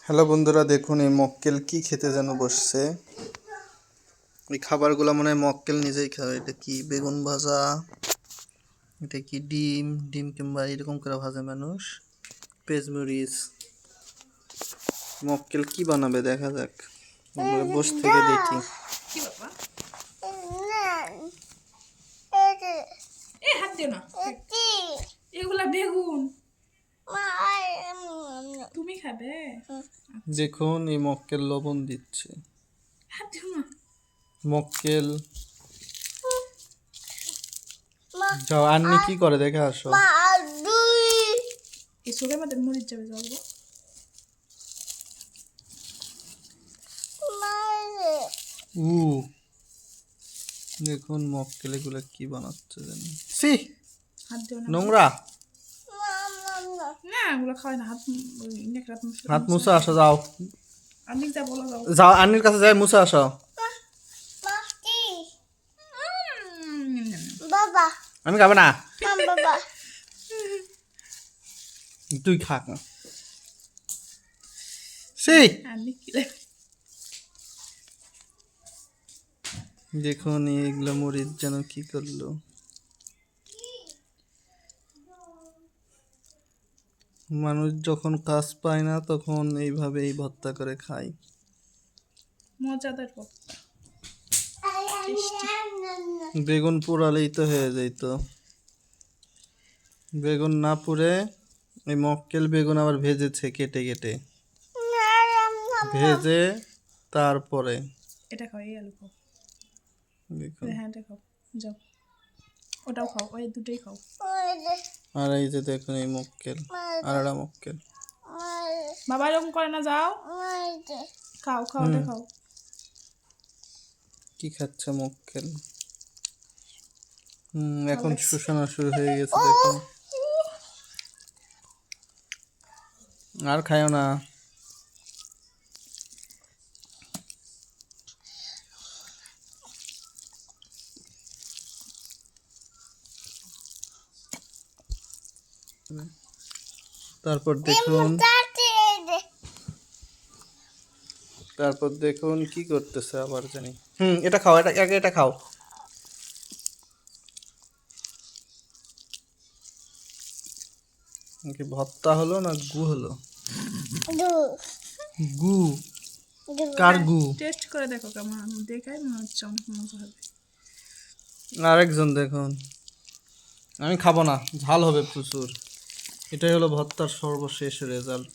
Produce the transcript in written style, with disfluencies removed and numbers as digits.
Hello বন্ধুরা, দেখুন এই মক্কেল কি খেতে যেন বসছে। এই খাবারগুলো মনে হয় মক্কেল নিজেই খাবে। এটা কি বেগুন ভাজা, এটা কি ডিম ডিম কিংবা এরকম করে ভাজে মানুষ, পেঁয়াজমরিচ। মক্কেল কি বানাবে দেখা যাক, আমরা বসে থেকে দেখি। কি বাবা হাত দিও না, এগুলা বেগুন তুমি খাবে। দেখুন এই মক্কেল লবণ দিচ্ছে। হাত দিও না। মক্কেল যাও, আন্নি কি করে দেখে আসো। এই চোখের মধ্যে মরিচ যাবে, যাবো দেখুন মক্কেল এগুলো কি বানাচ্ছে জানি। সি হাত দিও না, নোংরা। না এগুলো খাওয়াই না। হাত হাত মুছে আসো, যাও অনেক যা বলো, যাও যাও আন্নির কাছে যাই মুছে আসো। বাবা আমি খাবে না, বাবা তুই খা। সেই আমি কি দেখুন এগুলো মরিচ যেন কি করলো। মানুষ যখন কাজ পায় না তখন এইভাবেই ভর্তা করে খায়। মজাদার ভর্তা। বেগুন পোড়ালেই তো হয়ে যেত, বেগুন না পুড়ে এই মক্কেল বেগুন আবার ভেজেছে কেটে কেটে, ভেজে তারপরে এটা খাও, এই আলু খাও। দেখুন। হ্যাঁ এটা খাও, যাও ওটাও খাও, ওই দুটোই খাও। আর এই যে দেখুন এই মক্কেল, আর একটা মক্কেল। বাবা এরকম করে না, যাও খাও খাও, ওটা খাও। কি খাচ্ছে মক্কেল? এখন শোষণা শুরু হয়ে গেছে দেখুন। আর খায়ও না। তারপর দেখুন কি করতেছে আবার জানি। এটা খাও, এটা আগে এটা খাও। কি ভর্তা হলো না গু হলো? গু। কার গু? টেস্ট করে দেখো কেমন, দেখাই মনে হচ্ছে অনেক মজা হবে। আরেকজন দেখুন। আমি খাবো না, ঝাল হবে প্রচুর। এটাই হলো ভর্তার সর্বশেষ রেজাল্ট।